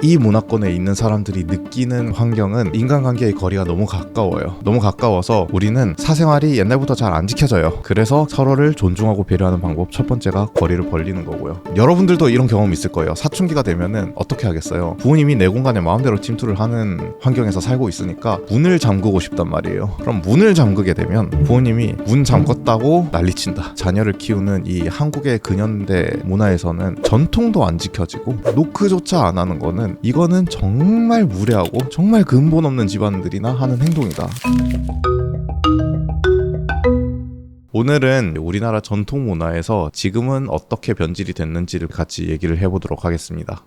이 문화권에 있는 사람들이 느끼는 환경은 인간관계의 거리가 너무 가까워요. 너무 가까워서 우리는 사생활이 옛날부터 잘 안 지켜져요. 그래서 서로를 존중하고 배려하는 방법 첫 번째가 거리를 벌리는 거고요. 여러분들도 이런 경험 있을 거예요. 사춘기가 되면은 어떻게 하겠어요? 부모님이 내 공간에 마음대로 침투를 하는 환경에서 살고 있으니까 문을 잠그고 싶단 말이에요. 그럼 문을 잠그게 되면 부모님이 문 잠궜다고 난리친다. 자녀를 키우는 이 한국의 근현대 문화에서는 전통도 안 지켜지고 노크조차 안 하는 거는 이거는 정말 무례하고 정말 근본 없는 집안들이나 하는 행동이다. 오늘은 우리나라 전통 문화에서 지금은 어떻게 변질이 됐는지를 같이 얘기를 해보도록 하겠습니다.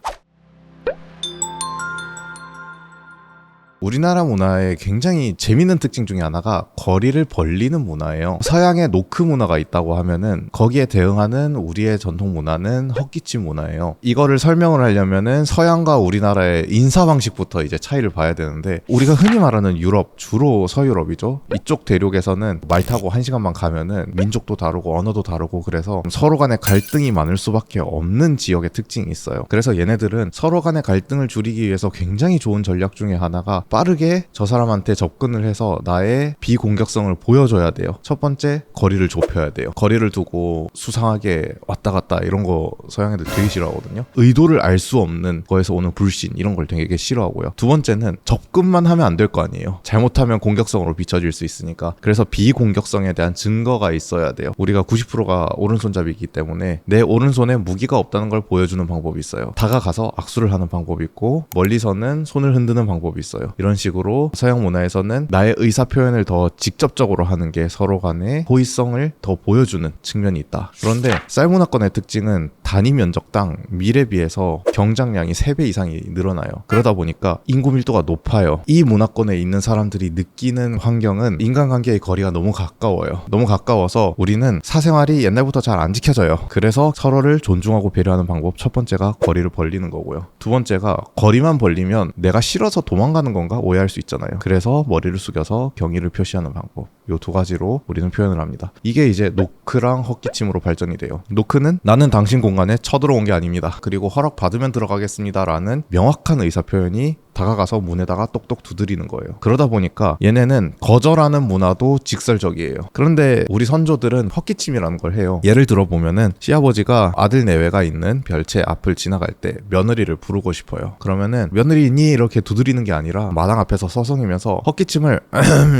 우리나라 문화의 굉장히 재밌는 특징 중에 하나가 거리를 벌리는 문화예요. 서양의 노크 문화가 있다고 하면은 거기에 대응하는 우리의 전통 문화는 헛기침 문화예요. 이거를 설명을 하려면은 서양과 우리나라의 인사 방식부터 이제 차이를 봐야 되는데, 우리가 흔히 말하는 유럽, 주로 서유럽이죠. 이쪽 대륙에서는 말 타고 1시간만 가면은 민족도 다르고 언어도 다르고 그래서 서로 간에 갈등이 많을 수밖에 없는 지역의 특징이 있어요. 그래서 얘네들은 서로 간의 갈등을 줄이기 위해서 굉장히 좋은 전략 중에 하나가 빠르게 저 사람한테 접근을 해서 나의 비공격성을 보여줘야 돼요. 첫 번째, 거리를 좁혀야 돼요. 거리를 두고 수상하게 왔다 갔다 이런 거 서양 애들 되게 싫어하거든요. 의도를 알 수 없는 거에서 오는 불신, 이런 걸 되게 싫어하고요. 두 번째는 접근만 하면 안 될 거 아니에요. 잘못하면 공격성으로 비춰질 수 있으니까. 그래서 비공격성에 대한 증거가 있어야 돼요. 우리가 90%가 오른손잡이기 때문에 내 오른손에 무기가 없다는 걸 보여주는 방법이 있어요. 다가가서 악수를 하는 방법이 있고, 멀리서는 손을 흔드는 방법이 있어요. 이런 식으로 서양 문화에서는 나의 의사표현을 더 직접적으로 하는 게 서로 간의 호의성을 더 보여주는 측면이 있다. 그런데 쌀 문화권의 특징은 단위 면적당 밀에 비해서 경작량이 3배 이상이 늘어나요. 그러다 보니까 인구 밀도가 높아요. 이 문화권에 있는 사람들이 느끼는 환경은 인간관계의 거리가 너무 가까워요. 너무 가까워서 우리는 사생활이 옛날부터 잘 안 지켜져요. 그래서 서로를 존중하고 배려하는 방법 첫 번째가 거리를 벌리는 거고요. 두 번째가, 거리만 벌리면 내가 싫어서 도망가는 건가 오해할 수 있잖아요. 그래서 머리를 숙여서 경의를 표시하는 방법, 요 두 가지로 우리는 표현을 합니다. 이게 이제 노크랑 헛기침으로 발전이 돼요. 노크는 나는 당신 공간에 쳐들어온 게 아닙니다, 그리고 허락 받으면 들어가겠습니다 라는 명확한 의사표현이 다가가서 문에다가 똑똑 두드리는 거예요. 그러다 보니까 얘네는 거절하는 문화도 직설적이에요. 그런데 우리 선조들은 헛기침이라는 걸 해요. 예를 들어보면은 시아버지가 아들 내외가 있는 별채 앞을 지나갈 때 며느리를 부르고 싶어요. 그러면은 며느리 있니? 이렇게 두드리는 게 아니라 마당 앞에서 서성이면서 헛기침을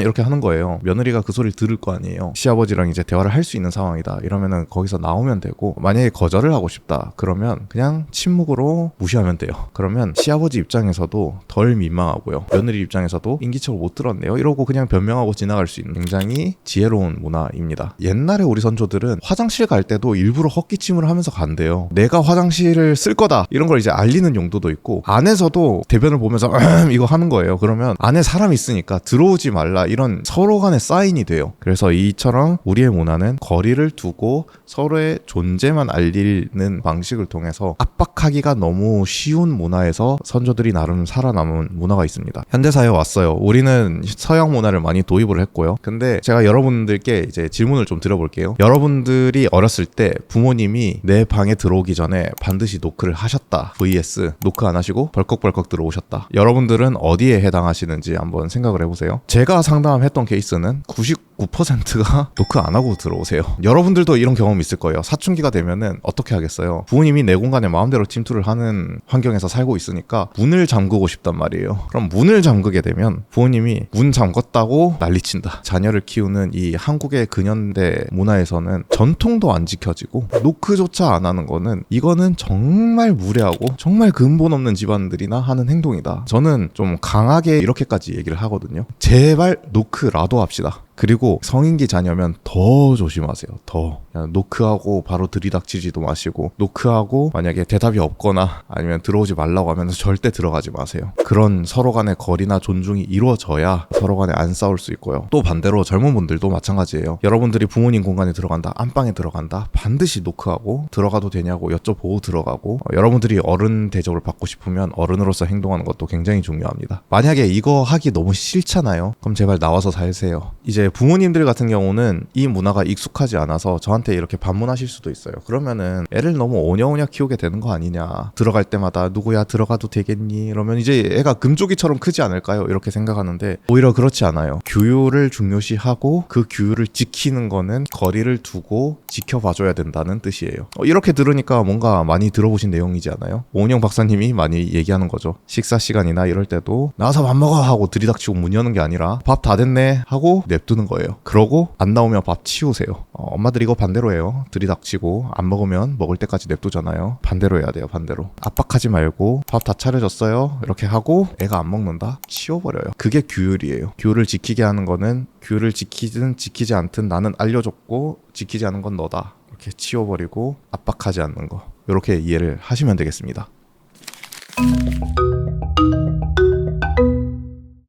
이렇게 하는 거예요. 며느리가 그 소리를 들을 거 아니에요. 시아버지랑 이제 대화를 할 수 있는 상황이다 이러면은 거기서 나오면 되고, 만약에 거절을 하고 싶다 그러면 그냥 침묵으로 무시하면 돼요. 그러면 시아버지 입장에서도 덜 민망하고요, 며느리 입장에서도 인기척을 못 들었네요 이러고 그냥 변명하고 지나갈 수 있는 굉장히 지혜로운 문화입니다. 옛날에 우리 선조들은 화장실 갈 때도 일부러 헛기침을 하면서 간대요. 내가 화장실을 쓸 거다 이런 걸 이제 알리는 용도도 있고, 안에서도 대변을 보면서 이거 하는 거예요. 그러면 안에 사람 있으니까 들어오지 말라, 이런 서로 간의 사인이 돼요. 그래서 이처럼 우리의 문화는 거리를 두고 서로의 존재만 알리는 방식을 통해서 압박하기가 너무 쉬운 문화에서 선조들이 나름 살아남은 문화가 있습니다. 현대사회에 왔어요. 우리는 서양 문화를 많이 도입을 했고요. 근데 제가 여러분들께 이제 질문을 좀 드려볼게요. 여러분들이 어렸을 때 부모님이 내 방에 들어오기 전에 반드시 노크를 하셨다 vs 노크 안 하시고 벌컥벌컥 들어오셨다. 여러분들은 어디에 해당하시는지 한번 생각을 해보세요. 제가 상담했던 케이스는 99%가 노크 안 하고 들어오세요. 여러분들도 이런 경험 있을 거예요. 사춘기가 되면은 어떻게 하겠어요? 부모님이 내 공간에 마음대로 침투를 하는 환경에서 살고 있으니까 문을 잠그고 싶단 말이에요. 그럼 문을 잠그게 되면 부모님이 문 잠궜다고 난리친다. 자녀를 키우는 이 한국의 근현대 문화에서는 전통도 안 지켜지고 노크조차 안 하는 거는 이거는 정말 무례하고 정말 근본 없는 집안들이나 하는 행동이다. 저는 좀 강하게 이렇게까지 얘기를 하거든요. 제발 노크라도 합시다. 그리고 성인기 자녀면 더 조심하세요. 더 그냥 노크하고 바로 들이닥치지도 마시고, 노크하고 만약에 대답이 없거나 아니면 들어오지 말라고 하면 절대 들어가지 마세요. 그런 서로 간의 거리나 존중이 이루어져야 서로 간에 안 싸울 수 있고요. 또 반대로 젊은 분들도 마찬가지예요. 여러분들이 부모님 공간에 들어간다, 안방에 들어간다, 반드시 노크하고 들어가도 되냐고 여쭤보고 들어가고, 여러분들이 어른 대접을 받고 싶으면 어른으로서 행동하는 것도 굉장히 중요합니다. 만약에 이거 하기 너무 싫잖아요. 그럼 제발 나와서 살세요. 이제 부모님들 같은 경우는 이 문화가 익숙하지 않아서 저한테 이렇게 반문하실 수도 있어요. 그러면은 애를 너무 오냐오냐 키우게 되는 거 아니냐. 들어갈 때마다 누구야 들어가도 되겠니? 이러면 이제 애가 금쪽이처럼 크지 않을까요? 이렇게 생각하는데 오히려 그렇지 않아요. 규율을 중요시하고 그 규율을 지키는 거는 거리를 두고 지켜봐줘야 된다는 뜻이에요. 이렇게 들으니까 뭔가 많이 들어보신 내용이지 않아요? 오은영 박사님이 많이 얘기하는 거죠. 식사 시간이나 이럴 때도 나와서 밥 먹어 하고 들이닥치고 문 여는 게 아니라 밥 다 됐네 하고 냅두는 거예요. 그러고 안 나오면 밥 치우세요. 엄마들 이거 반대로 해요. 들이닥치고 안 먹으면 먹을 때까지 냅두잖아요. 반대로 해야 돼요. 반대로. 압박하지 말고 밥 다 차려졌어요. 이렇게 하고 애가 안 먹는다? 치워버려요. 그게 규율이에요. 규율을 지키게 하는 거는 규율을 지키든 지키지 않든 나는 알려줬고 지키지 않은 건 너다. 이렇게 치워버리고 압박하지 않는 거. 이렇게 이해를 하시면 되겠습니다.